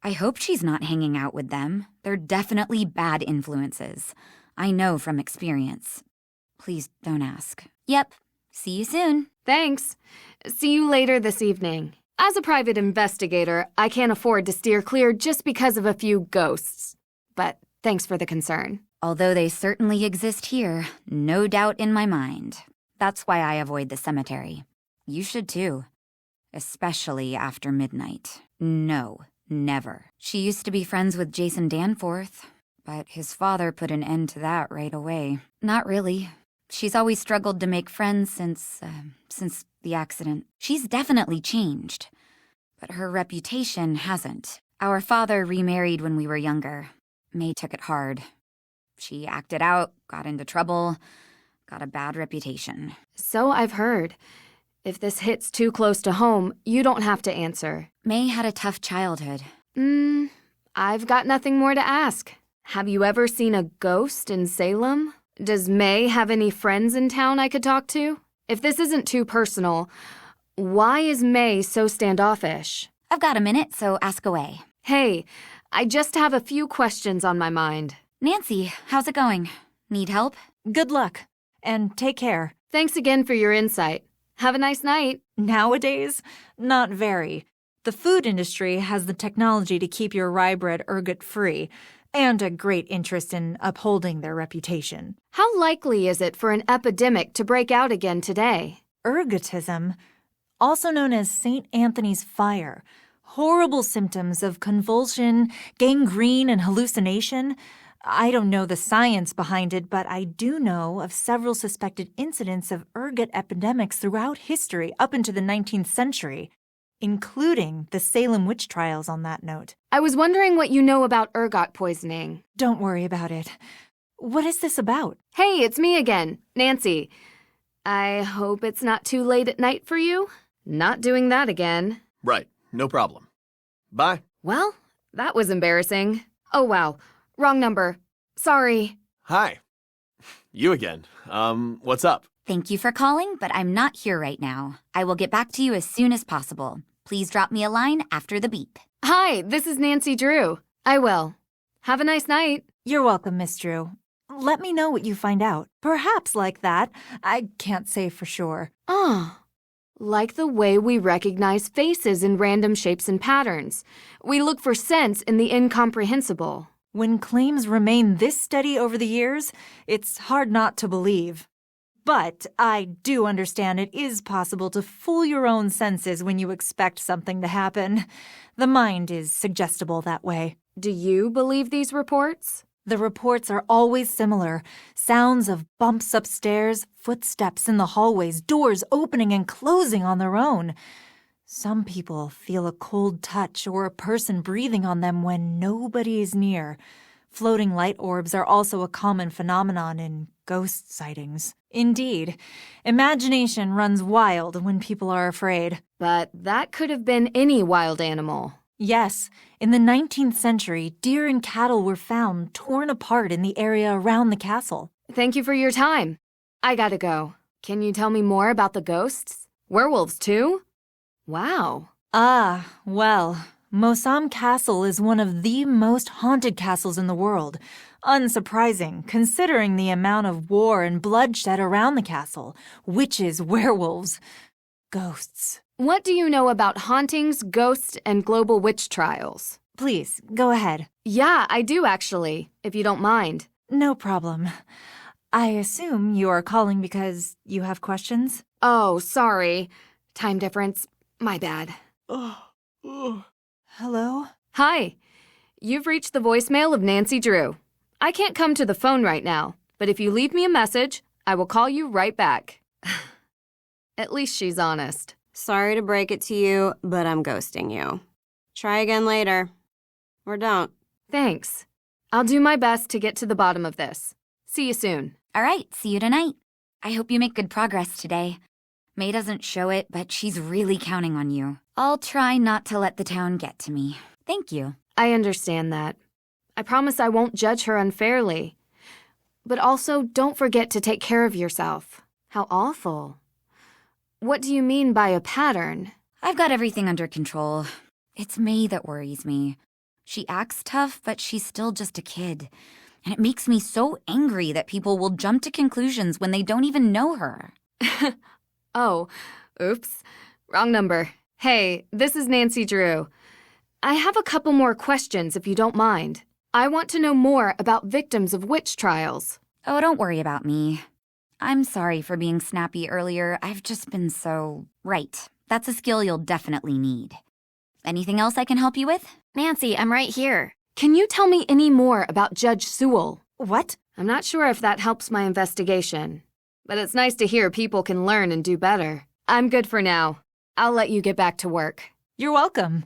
I hope she's not hanging out with them. They're definitely bad influences. I know from experience. Please don't ask. Yep. See you soon. Thanks. See you later this evening. As a private investigator, I can't afford to steer clear just because of a few ghosts. But thanks for the concern. Although they certainly exist here, no doubt in my mind. That's why I avoid the cemetery. You should too. Especially after midnight. No, never. She used to be friends with Jason Danforth, but his father put an end to that right away. Not really. She's always struggled to make friends since the accident. She's definitely changed, but her reputation hasn't. Our father remarried when we were younger. May took it hard. She acted out, got into trouble, got a bad reputation. So I've heard. If this hits too close to home, you don't have to answer. May had a tough childhood. I've got nothing more to ask. Have you ever seen a ghost in Salem? Does May have any friends in town I could talk to? If this isn't too personal, why is May so standoffish? I've got a minute, so ask away. Hey, I just have a few questions on my mind. Nancy, how's it going? Need help? Good luck, and take care. Thanks again for your insight. Have a nice night. Nowadays, not very. The food industry has the technology to keep your rye-bred ergot free, and a great interest in upholding their reputation. How likely is it for an epidemic to break out again today? Ergotism, also known as St. Anthony's fire, horrible symptoms of convulsion, gangrene, and hallucination. I don't know the science behind it, but I do know of several suspected incidents of ergot epidemics throughout history up into the 19th century, including the Salem witch trials on that note. I was wondering what you know about ergot poisoning. Don't worry about it. What is this about? Hey, it's me again, Nancy. I hope it's not too late at night for you. Not doing that again. Right, no problem. Bye. Well, that was embarrassing. Oh, wow. Wrong number. Sorry. Hi. You again. What's up? Thank you for calling, but I'm not here right now. I will get back to you as soon as possible. Please drop me a line after the beep. Hi, this is Nancy Drew. I will. Have a nice night. You're welcome, Miss Drew. Let me know what you find out. Perhaps like that. I can't say for sure. Like the way we recognize faces in random shapes and patterns. We look for sense in the incomprehensible. When claims remain this steady over the years, it's hard not to believe. But I do understand it is possible to fool your own senses when you expect something to happen. The mind is suggestible that way. Do you believe these reports? The reports are always similar. Sounds of bumps upstairs, footsteps in the hallways, doors opening and closing on their own. Some people feel a cold touch or a person breathing on them when nobody is near. Floating light orbs are also a common phenomenon in ghost sightings. Indeed, imagination runs wild when people are afraid. But that could have been any wild animal. Yes, in the 19th century, deer and cattle were found torn apart in the area around the castle. Thank you for your time. I gotta go. Can you tell me more about the ghosts? Werewolves, too? Wow. Well, Mosam Castle is one of the most haunted castles in the world. Unsurprising, considering the amount of war and bloodshed around the castle. Witches, werewolves, ghosts. What do you know about hauntings, ghosts, and global witch trials? Please, go ahead. Yeah, I do actually, if you don't mind. No problem. I assume you are calling because you have questions? Oh, sorry. Time difference. My bad. Hello? Hi. You've reached the voicemail of Nancy Drew. I can't come to the phone right now, but if you leave me a message, I will call you right back. At least she's honest. Sorry to break it to you, but I'm ghosting you. Try again later. Or don't. Thanks. I'll do my best to get to the bottom of this. See you soon. All right, see you tonight. I hope you make good progress today. May doesn't show it, but she's really counting on you. I'll try not to let the town get to me. Thank you. I understand that. I promise I won't judge her unfairly. But also, don't forget to take care of yourself. How awful. What do you mean by a pattern? I've got everything under control. It's May that worries me. She acts tough, but she's still just a kid. And it makes me so angry that people will jump to conclusions when they don't even know her. Oh, oops. Wrong number. Hey, this is Nancy Drew. I have a couple more questions if you don't mind. I want to know more about victims of witch trials. Oh, don't worry about me. I'm sorry for being snappy earlier. I've just been so... Right. That's a skill you'll definitely need. Anything else I can help you with? Nancy, I'm right here. Can you tell me any more about Judge Sewell? What? I'm not sure if that helps my investigation, but it's nice to hear people can learn and do better. I'm good for now. I'll let you get back to work. You're welcome.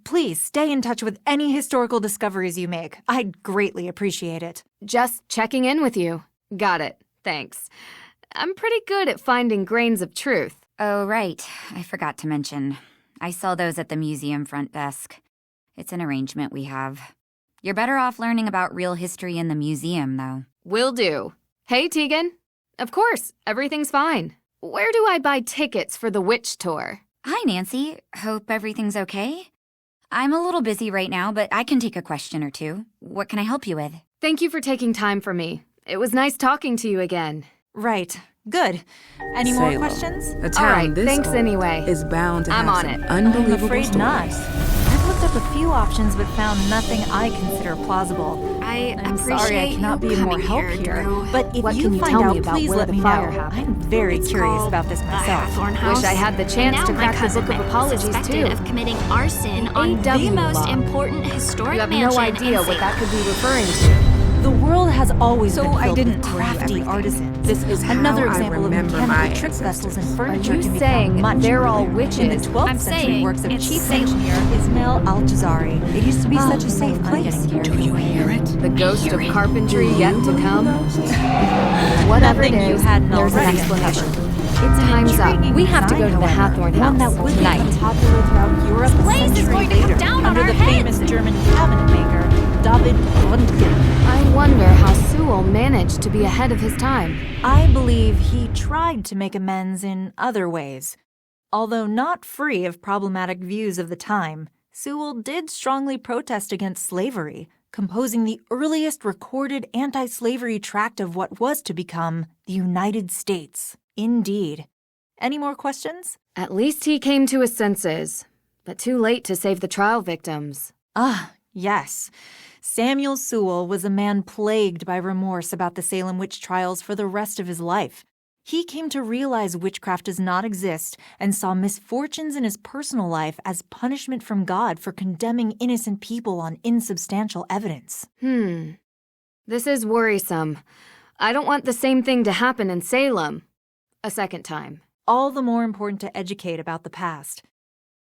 Please stay in touch with any historical discoveries you make. I'd greatly appreciate it. Just checking in with you. Got it. Thanks. I'm pretty good at finding grains of truth. Oh, right. I forgot to mention. I saw those at the museum front desk. It's an arrangement we have. You're better off learning about real history in the museum, though. Will do. Hey, Tegan. Of course, everything's fine. Where do I buy tickets for the witch tour? Hi, Nancy. Hope everything's okay. I'm a little busy right now, but I can take a question or two. What can I help you with? Thank you for taking time for me. It was nice talking to you again. Right. Good. Any more Salem, questions? A town All right, this thanks old anyway. is bound to I'm have on some it. unbelievable I'm afraid stories. not. I've looked up a few options but found nothing I consider plausible. I'm sorry I appreciate cannot you be of more coming help here, here. Drew. But if What you can you find tell me out, about please where let the me fire know. happened? I'm very It's curious called about this the myself. Hathorn House. Wish I had the chance And to now crack my the cousin book of was apologies suspected too. of committing arson on the AW most law. important historic You have mansion no idea in what that Salem. could be referring to. The world has always been I filled didn't with tell you crafty everything. artisans. This is Another how I example of remember my mechanical trick vessels and ancestors. furniture you can be saying found much they're all earlier. In the witches? 12th I'm century saying works of it's chief Salem. engineer Ismail Al-Jazari. It used to be such a safe I'm place. getting carried Do you away. hear it? The ghost of carpentry Do yet you to believe come? ghosts? Whatever it Nothing you is, hadn't there's an already explanation. It's an Time's up. intriguing We have to design, go to the however, Hathorn one House that would tonight. become popular throughout Europe a place is century going to come later down on under our the heads. famous German cabinet maker David Röntgen. I wonder how Sewell managed to be ahead of his time. I believe he tried to make amends in other ways. Although not free of problematic views of the time, Sewell did strongly protest against slavery, composing the earliest recorded anti-slavery tract of what was to become the United States. Indeed. Any more questions? At least he came to his senses, but too late to save the trial victims. Ah, yes. Samuel Sewell was a man plagued by remorse about the Salem witch trials for the rest of his life. He came to realize witchcraft does not exist and saw misfortunes in his personal life as punishment from God for condemning innocent people on insubstantial evidence. This is worrisome. I don't want the same thing to happen in Salem a second time. All the more important to educate about the past.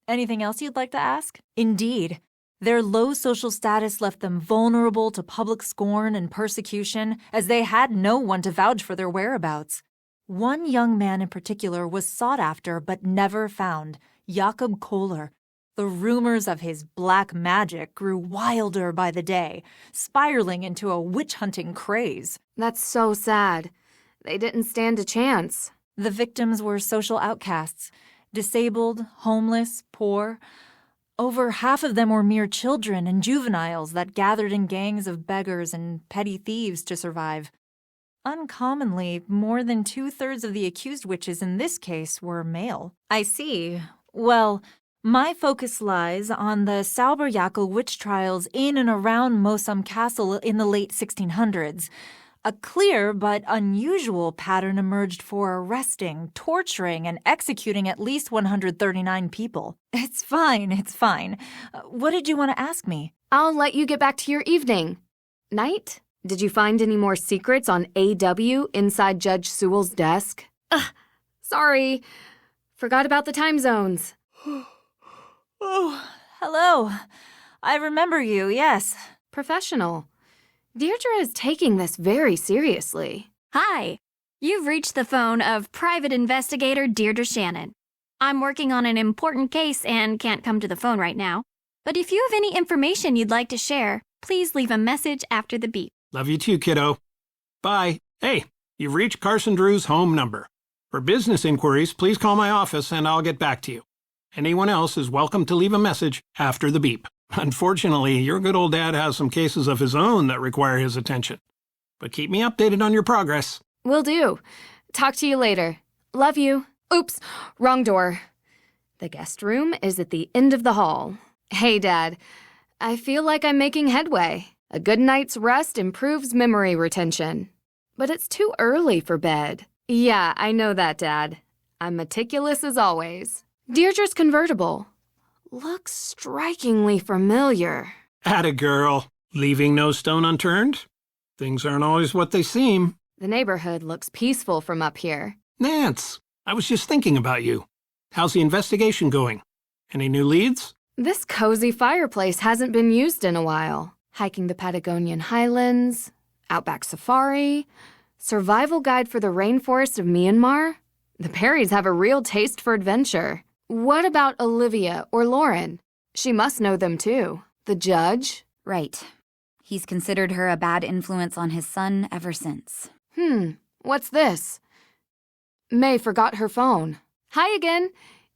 Anything else you'd like to ask? Indeed. Their low social status left them vulnerable to public scorn and persecution, as they had no one to vouch for their whereabouts. One young man in particular was sought after but never found, Jakob Kohler. The rumors of his black magic grew wilder by the day, spiraling into a witch-hunting craze. That's so sad. They didn't stand a chance. The victims were social outcasts, disabled, homeless, poor. Over half of them were mere children and juveniles that gathered in gangs of beggars and petty thieves to survive. Uncommonly, more than 2/3 of the accused witches in this case were male. I see. Well, my focus lies on the Sauberjackel witch trials in and around Mosum Castle in the late 1600s. A clear but unusual pattern emerged for arresting, torturing, and executing at least 139 people. It's fine. What did you want to ask me? I'll let you get back to your evening. Night? Did you find any more secrets on AW inside Judge Sewell's desk? Sorry. Forgot about the time zones. Oh, hello. I remember you, yes. Professional. Deirdre is taking this very seriously. Hi. You've reached the phone of private investigator Deirdre Shannon. I'm working on an important case and can't come to the phone right now. But if you have any information you'd like to share, please leave a message after the beep. Love you too, kiddo. Bye. Hey, you've reached Carson Drew's home number. For business inquiries, please call my office and I'll get back to you. Anyone else is welcome to leave a message after the beep. Unfortunately, your good old dad has some cases of his own that require his attention. But keep me updated on your progress. Will do. Talk to you later. Love you. Oops, wrong door. The guest room is at the end of the hall. Hey, Dad. I feel like I'm making headway. A good night's rest improves memory retention. But it's too early for bed. Yeah, I know that, Dad. I'm meticulous as always. Deirdre's convertible. Looks strikingly familiar. Atta girl. Leaving no stone unturned? Things aren't always what they seem. The neighborhood looks peaceful from up here. Nance, I was just thinking about you. How's the investigation going? Any new leads? This cozy fireplace hasn't been used in a while. Hiking the Patagonian highlands, outback safari, survival guide for the rainforest of Myanmar. The Perrys have a real taste for adventure. What about Olivia or Lauren? She must know them too. The judge? Right. He's considered her a bad influence on his son ever since. What's this? May forgot her phone. Hi again.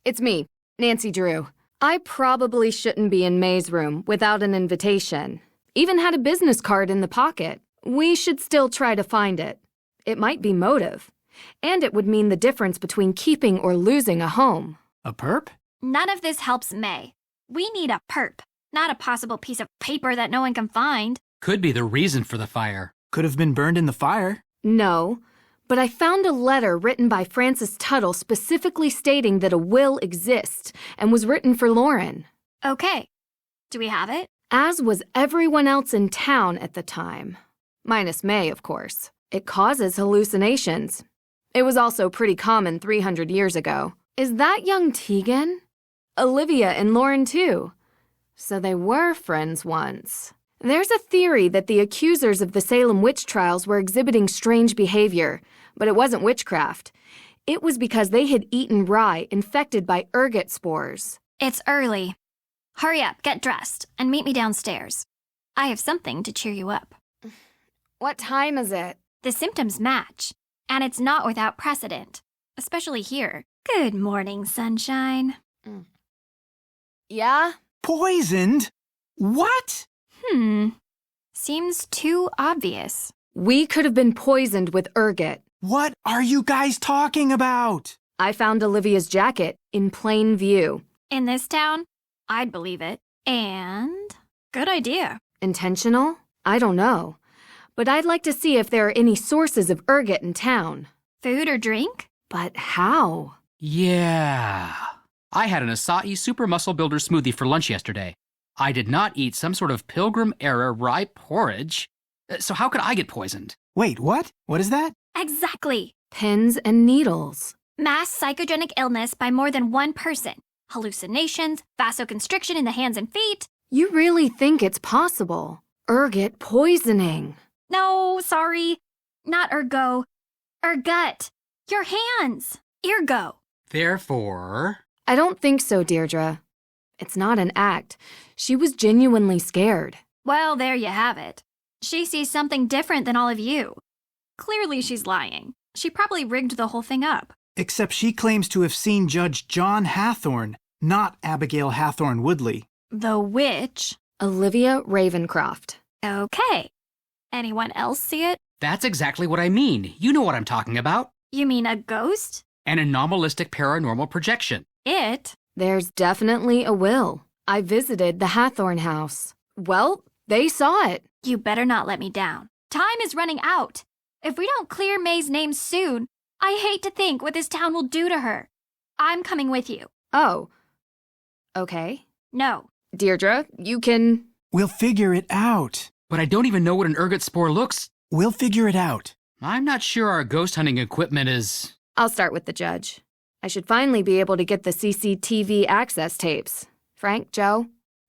It's me, Nancy Drew. I probably shouldn't be in May's room without an invitation. Even had a business card in the pocket. We should still try to find it. It might be motive. And it would mean the difference between keeping or losing a home. A perp? None of this helps May. We need a perp, not a possible piece of paper that no one can find. Could be the reason for the fire. Could have been burned in the fire. No, but I found a letter written by Francis Tuttle specifically stating that a will exists and was written for Lauren. Okay. Do we have it? As was everyone else in town at the time. Minus May, of course. It causes hallucinations. It was also pretty common 300 years ago. Is that young Tegan? Olivia and Lauren, too. So they were friends once. There's a theory that the accusers of the Salem witch trials were exhibiting strange behavior, but it wasn't witchcraft. It was because they had eaten rye infected by ergot spores. It's early. Hurry up, get dressed, and meet me downstairs. I have something to cheer you up. What time is it? The symptoms match, and it's not without precedent, especially here. Good morning, sunshine. Yeah? Poisoned? What? Seems too obvious. We could have been poisoned with ergot. What are you guys talking about? I found Olivia's jacket in plain view. In this town, I'd believe it. And good idea. Intentional? I don't know. But I'd like to see if there are any sources of ergot in town. Food or drink? But how? Yeah. I had an acai super muscle builder smoothie for lunch yesterday. I did not eat some sort of Pilgrim-era rye porridge. So how could I get poisoned? Wait, what? What is that? Exactly. Pins and needles. Mass psychogenic illness by more than one person. Hallucinations, vasoconstriction in the hands and feet. You really think it's possible? Ergot poisoning. No, sorry. Not ergo. Ergut. Your hands. Ergo. Therefore... I don't think so, Deirdre. It's not an act. She was genuinely scared. Well, there you have it. She sees something different than all of you. Clearly she's lying. She probably rigged the whole thing up. Except she claims to have seen Judge John Hathorne, not Abigail Hathorne Woodley. The witch? Olivia Ravencroft. Okay. Anyone else see it? That's exactly what I mean. You know what I'm talking about. You mean a ghost? An anomalistic paranormal projection. It? There's definitely a will. I visited the Hathorne house. Well, they saw it. You better not let me down. Time is running out. If we don't clear May's name soon, I hate to think what this town will do to her. I'm coming with you. Oh. Okay. No. Deirdre, you can... We'll figure it out. But I don't even know what an ergot spore looks. We'll figure it out. I'm not sure our ghost hunting equipment is... I'll start with the judge. I should finally be able to get the CCTV access tapes. Frank, Joe,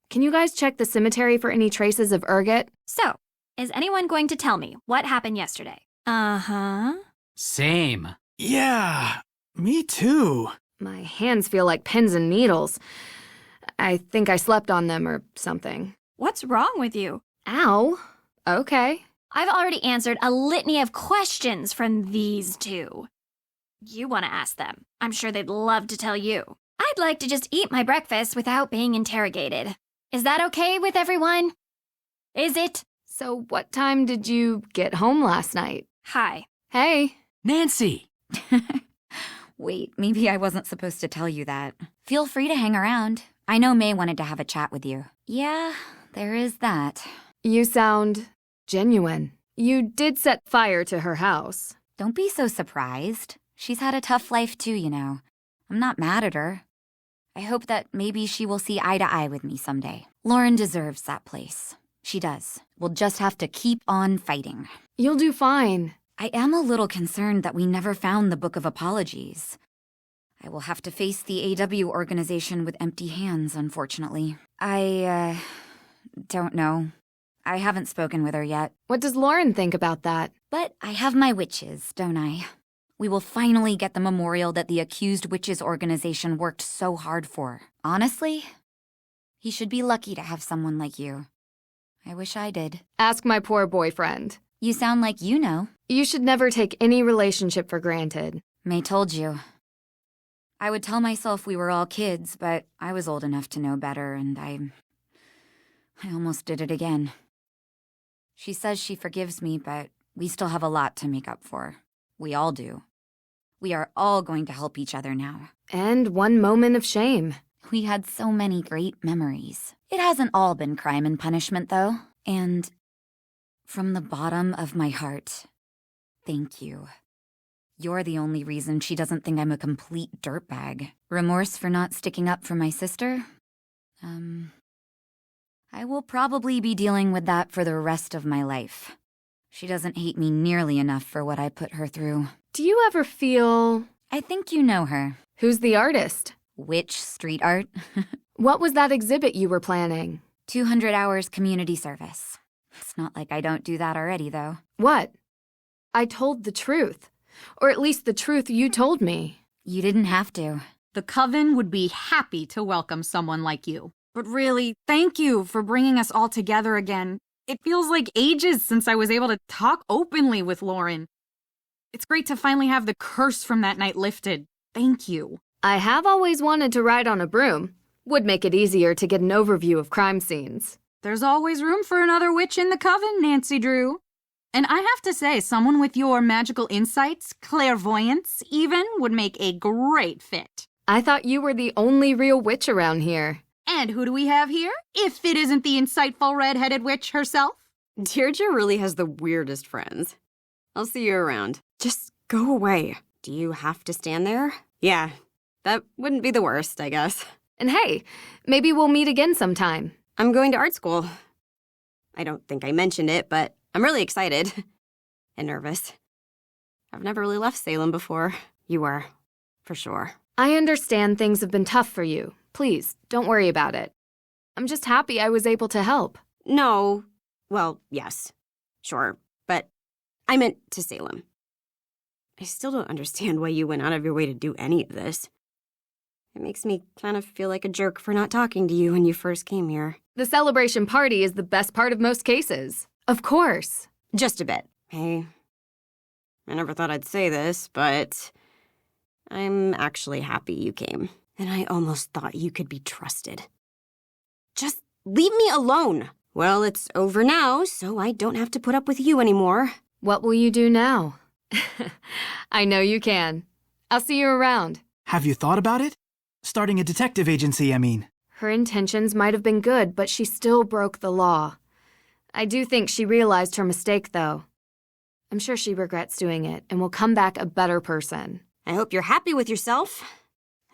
can you guys check the cemetery for any traces of ergot? So, is anyone going to tell me what happened yesterday? Uh-huh. Same. Yeah, me too. My hands feel like pins and needles. I think I slept on them or something. What's wrong with you? Ow. Okay. I've already answered a litany of questions from these two. You want to ask them. I'm sure they'd love to tell you. I'd like to just eat my breakfast without being interrogated. Is that okay with everyone? Is it? So what time did you get home last night? Hi. Hey. Nancy! Wait, maybe I wasn't supposed to tell you that. Feel free to hang around. I know May wanted to have a chat with you. Yeah, there is that. You sound genuine. You did set fire to her house. Don't be so surprised. She's had a tough life too, you know. I'm not mad at her. I hope that maybe she will see eye to eye with me someday. Lauren deserves that place. She does. We'll just have to keep on fighting. You'll do fine. I am a little concerned that we never found the Book of Apologies. I will have to face the AW organization with empty hands, unfortunately. I don't know. I haven't spoken with her yet. What does Lauren think about that? But I have my witches, don't I? We will finally get the memorial that the Accused Witches organization worked so hard for. Honestly, he should be lucky to have someone like you. I wish I did. Ask my poor boyfriend. You sound like you know. You should never take any relationship for granted. May told you. I would tell myself we were all kids, but I was old enough to know better, and I almost did it again. She says she forgives me, but we still have a lot to make up for. We all do. We are all going to help each other now. And one moment of shame. We had so many great memories. It hasn't all been crime and punishment, though. And from the bottom of my heart, thank you. You're the only reason she doesn't think I'm a complete dirtbag. Remorse for not sticking up for my sister? I will probably be dealing with that for the rest of my life. She doesn't hate me nearly enough for what I put her through. Do you ever feel... I think you know her. Who's the artist? Which street art? What was that exhibit you were planning? 200 hours community service. It's not like I don't do that already, though. What? I told the truth. Or at least the truth you told me. You didn't have to. The Coven would be happy to welcome someone like you. But really, thank you for bringing us all together again. It feels like ages since I was able to talk openly with Lauren. It's great to finally have the curse from that night lifted. Thank you. I have always wanted to ride on a broom. Would make it easier to get an overview of crime scenes. There's always room for another witch in the Coven, Nancy Drew. And I have to say, someone with your magical insights, clairvoyance even, would make a great fit. I thought you were the only real witch around here. And who do we have here? If it isn't the insightful red-headed witch herself? Deirdre really has the weirdest friends. I'll see you around. Just go away. Do you have to stand there? Yeah, that wouldn't be the worst, I guess. And hey, maybe we'll meet again sometime. I'm going to art school. I don't think I mentioned it, but I'm really excited. And nervous. I've never really left Salem before. You were, for sure. I understand things have been tough for you. Please, don't worry about it. I'm just happy I was able to help. No. Well, yes. Sure. But I meant to Salem. I still don't understand why you went out of your way to do any of this. It makes me kind of feel like a jerk for not talking to you when you first came here. The celebration party is the best part of most cases. Of course. Just a bit. Hey, I never thought I'd say this, but I'm actually happy you came. And I almost thought you could be trusted. Just leave me alone. Well, it's over now, so I don't have to put up with you anymore. What will you do now? I know you can. I'll see you around. Have you thought about it? Starting a detective agency, I mean. Her intentions might have been good, but she still broke the law. I do think she realized her mistake, though. I'm sure she regrets doing it and will come back a better person. I hope you're happy with yourself.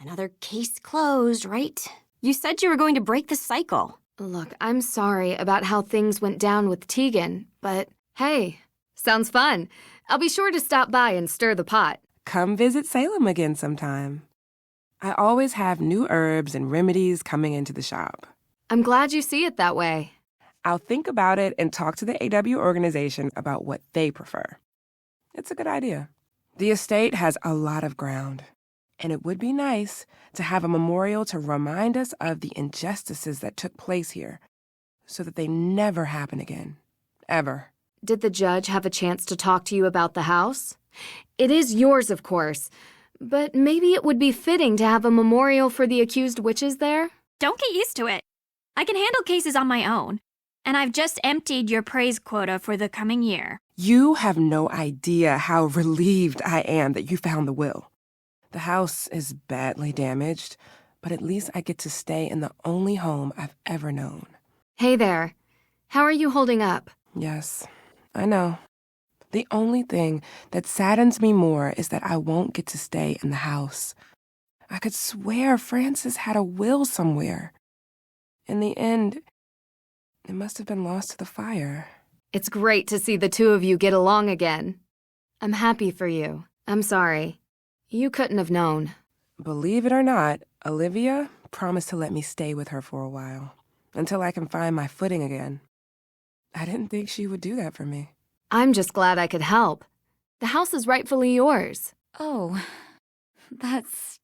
Another case closed, right? You said you were going to break the cycle. Look, I'm sorry about how things went down with Tegan, but hey, sounds fun. I'll be sure to stop by and stir the pot. Come visit Salem again sometime. I always have new herbs and remedies coming into the shop. I'm glad you see it that way. I'll think about it and talk to the AW organization about what they prefer. It's a good idea. The estate has a lot of ground, and it would be nice to have a memorial to remind us of the injustices that took place here so that they never happen again. Ever. Did the judge have a chance to talk to you about the house? It is yours, of course, but maybe it would be fitting to have a memorial for the accused witches there? Don't get used to it. I can handle cases on my own, and I've just emptied your praise quota for the coming year. You have no idea how relieved I am that you found the will. The house is badly damaged, but at least I get to stay in the only home I've ever known. Hey there. How are you holding up? Yes, I know. The only thing that saddens me more is that I won't get to stay in the house. I could swear Francis had a will somewhere. In the end, it must have been lost to the fire. It's great to see the two of you get along again. I'm happy for you. I'm sorry. You couldn't have known. Believe it or not, Olivia promised to let me stay with her for a while, until I can find my footing again. I didn't think she would do that for me. I'm just glad I could help. The house is rightfully yours. Oh, that's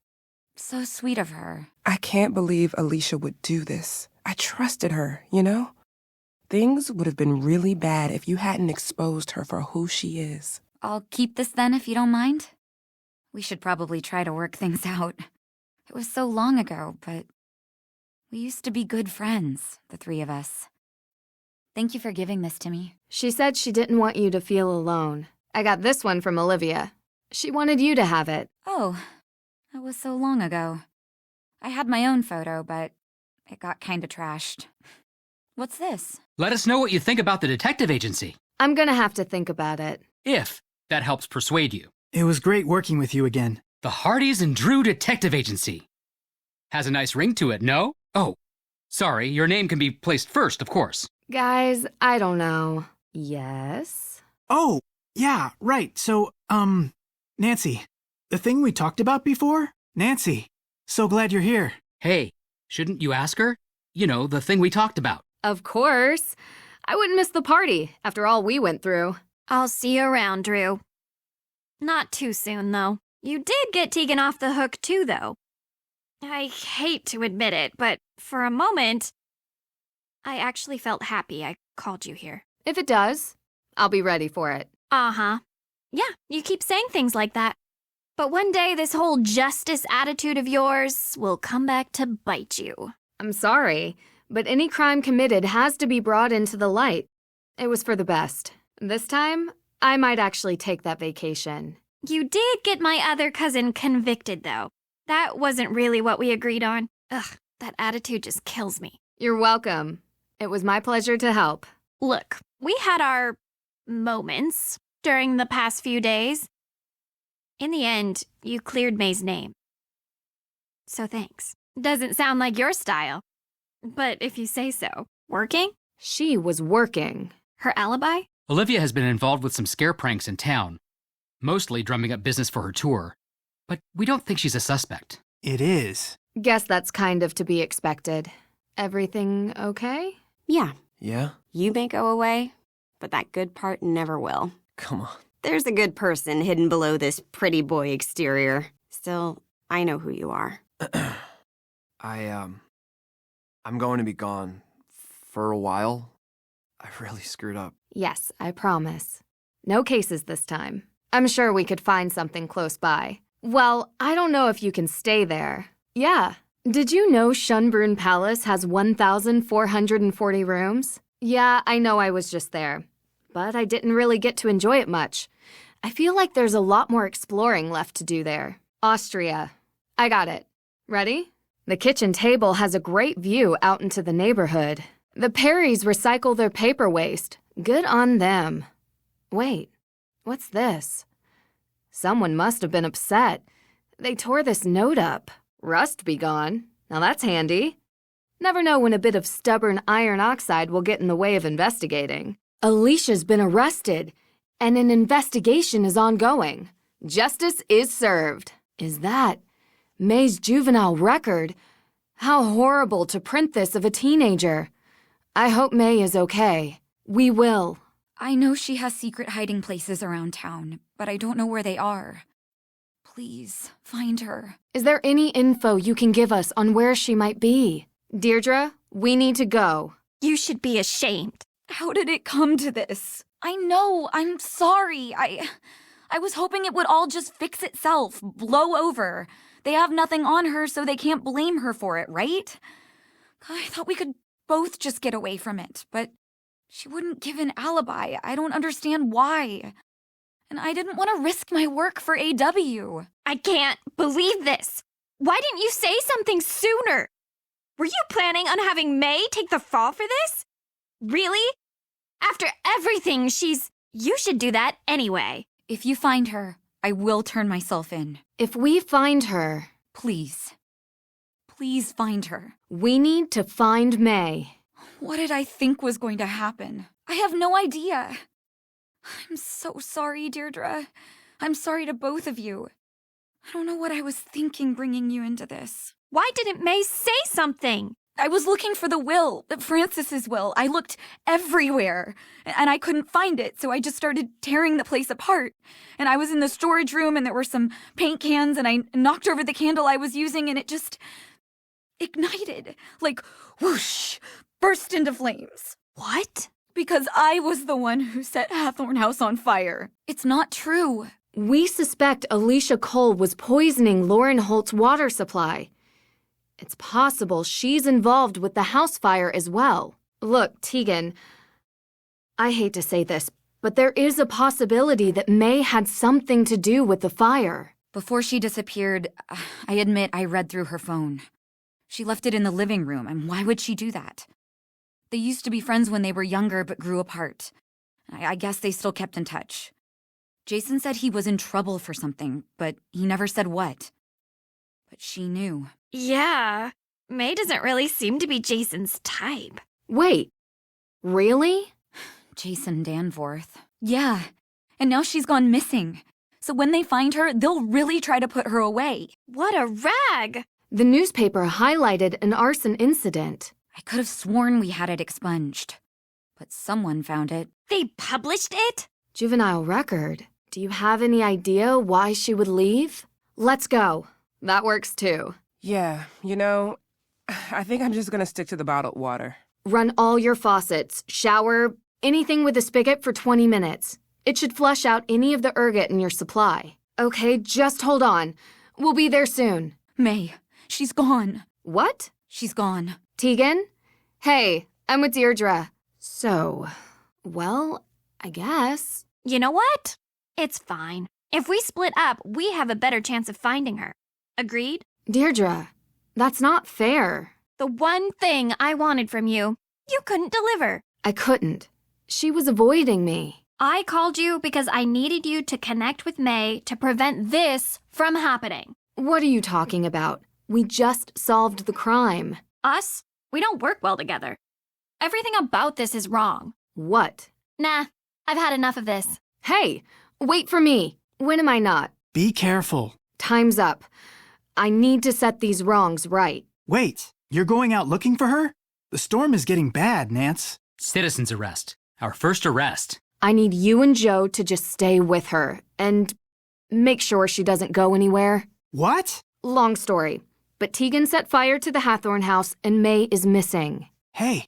so sweet of her. I can't believe Alicia would do this. I trusted her, you know? Things would have been really bad if you hadn't exposed her for who she is. I'll keep this then if you don't mind. We should probably try to work things out. It was so long ago, but we used to be good friends, the three of us. Thank you for giving this to me. She said she didn't want you to feel alone. I got this one from Olivia. She wanted you to have it. Oh, that was so long ago. I had my own photo, but it got kinda trashed. What's this? Let us know what you think about the detective agency, I'm gonna have to think about it. if that helps persuade you. It was great working with you again. The Hardys and Drew Detective Agency. Has a nice ring to it, no? Oh, sorry, your name can be placed first, of course. Guys, I don't know. Yes? Oh, yeah, right. So, Nancy, the thing we talked about before? Nancy, so glad you're here. Hey, shouldn't you ask her? You know, the thing we talked about. Of course. I wouldn't miss the party after all we went through. I'll see you around, Drew. Not too soon, though. You did get Tegan off the hook, too, though. I hate to admit it, but for a moment, I actually felt happy I called you here. If it does, I'll be ready for it. Uh-huh. Yeah, you keep saying things like that. But one day, this whole justice attitude of yours will come back to bite you. I'm sorry, but any crime committed has to be brought into the light. It was for the best. This time, I might actually take that vacation. You did get my other cousin convicted, though. That wasn't really what we agreed on. Ugh, that attitude just kills me. You're welcome. It was my pleasure to help. Look, we had our moments during the past few days. In the end, you cleared May's name. So thanks. Doesn't sound like your style. But if you say so. Working? She was working. Her alibi? Olivia has been involved with some scare pranks in town, mostly drumming up business for her tour. But we don't think she's a suspect. It is. Guess that's kind of to be expected. Everything okay? Yeah, Yeah? you may go away, but that good part never will. Come on. There's a good person hidden below this pretty boy exterior. Still, I know who you are. I'm going to be gone for a while. I really screwed up. Yes, I promise. No cases this time. I'm sure we could find something close by. Well, I don't know if you can stay there. Yeah. Did you know Schönbrunn Palace has 1,440 rooms? Yeah, I know I was just there. But I didn't really get to enjoy it much. I feel like there's a lot more exploring left to do there. Austria. I got it. Ready? The kitchen table has a great view out into the neighborhood. The Perrys recycle their paper waste. Good on them. Wait, what's this? Someone must have been upset. They tore this note up. Rust be gone. Now that's handy. Never know when a bit of stubborn iron oxide will get in the way of investigating. Alicia's been arrested, and an investigation is ongoing. Justice is served. Is that May's juvenile record? How horrible to print this of a teenager. I hope May is okay. We will. I know she has secret hiding places around town, but I don't know where they are. Please, find her. Is there any info you can give us on where she might be? Deirdre, we need to go. You should be ashamed. How did it come to this? I know, I'm sorry. I was hoping it would all just fix itself, blow over. They have nothing on her, so they can't blame her for it, right? I thought we could both just get away from it, but she wouldn't give an alibi. I don't understand why. And I didn't want to risk my work for AW. I can't believe this. Why didn't you say something sooner? Were you planning on having May take the fall for this? Really? After everything You should do that anyway. If you find her, I will turn myself in. If we find her, Please. Please find her. we need to find May. What did I think was going to happen? I have no idea. I'm so sorry, Deirdre. I'm sorry to both of you. I don't know what I was thinking bringing you into this. Why didn't May say something? I was looking for the will, Francis's will. I looked everywhere, and I couldn't find it, so I just started tearing the place apart. And I was in the storage room, and there were some paint cans, and I knocked over the candle I was using, and it just ignited. Like, whoosh, burst into flames. What? Because I was the one who set Hathorn House on fire. It's not true. We suspect Alicia Cole was poisoning Lauren Holt's water supply. It's possible she's involved with the house fire as well. Look, Tegan, I hate to say this, but there is a possibility that May had something to do with the fire. Before she disappeared, I admit I read through her phone. She left it in the living room, and why would she do that? They used to be friends when they were younger, but grew apart. I guess they still kept in touch. Jason said he was in trouble for something, but he never said what. But she knew. Yeah. May doesn't really seem to be Jason's type. Wait, really? Jason Danforth. Yeah, and now she's gone missing. So when they find her, they'll really try to put her away. What a rag! The newspaper highlighted an arson incident. I could have sworn we had it expunged. But someone found it. They published it? Juvenile record. Do you have any idea why she would leave? Let's go. That works too. Yeah, I think I'm just gonna stick to the bottled water. Run all your faucets, shower, anything with a spigot for 20 minutes. It should flush out any of the ergot in your supply. Okay, just hold on. We'll be there soon. May, she's gone. What? She's gone. Tegan? Hey, I'm with Deirdre. So, well, I guess. You know what? It's fine. If we split up, we have a better chance of finding her. Agreed? Deirdre, that's not fair. The one thing I wanted from you, you couldn't deliver. I couldn't. She was avoiding me. I called you because I needed you to connect with May to prevent this from happening. What are you talking about? We just solved the crime. Us? We don't work well together. Everything about this is wrong. What? Nah, I've had enough of this. Hey, wait for me. When am I not? Be careful. Time's up. I need to set these wrongs right. Wait, you're going out looking for her? The storm is getting bad, Nance. Citizen's arrest. Our first arrest. I need you and Joe to just stay with her and make sure she doesn't go anywhere. What? Long story, but Tegan set fire to the Hathorn house and May is missing. Hey,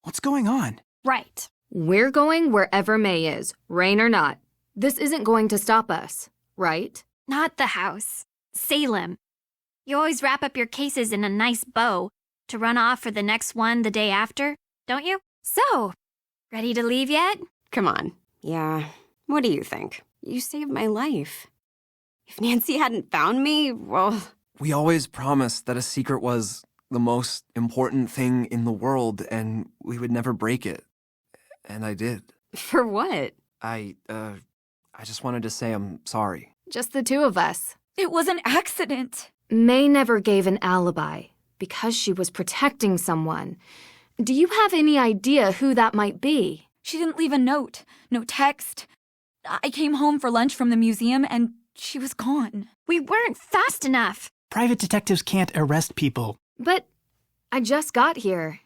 what's going on? Right. We're going wherever May is, rain or not. This isn't going to stop us, right? Not the house. Salem. You always wrap up your cases in a nice bow to run off for the next one the day after, don't you? So, ready to leave yet? Come on. Yeah. What do you think? You saved my life. If Nancy hadn't found me, well... We always promised that a secret was the most important thing in the world, and we would never break it. And I did. For what? I just wanted to say I'm sorry. Just the two of us. It was an accident. May never gave an alibi because she was protecting someone. Do you have any idea who that might be? She didn't leave a note, no text. I came home for lunch from the museum and she was gone. We weren't fast enough. Private detectives can't arrest people. But I just got here.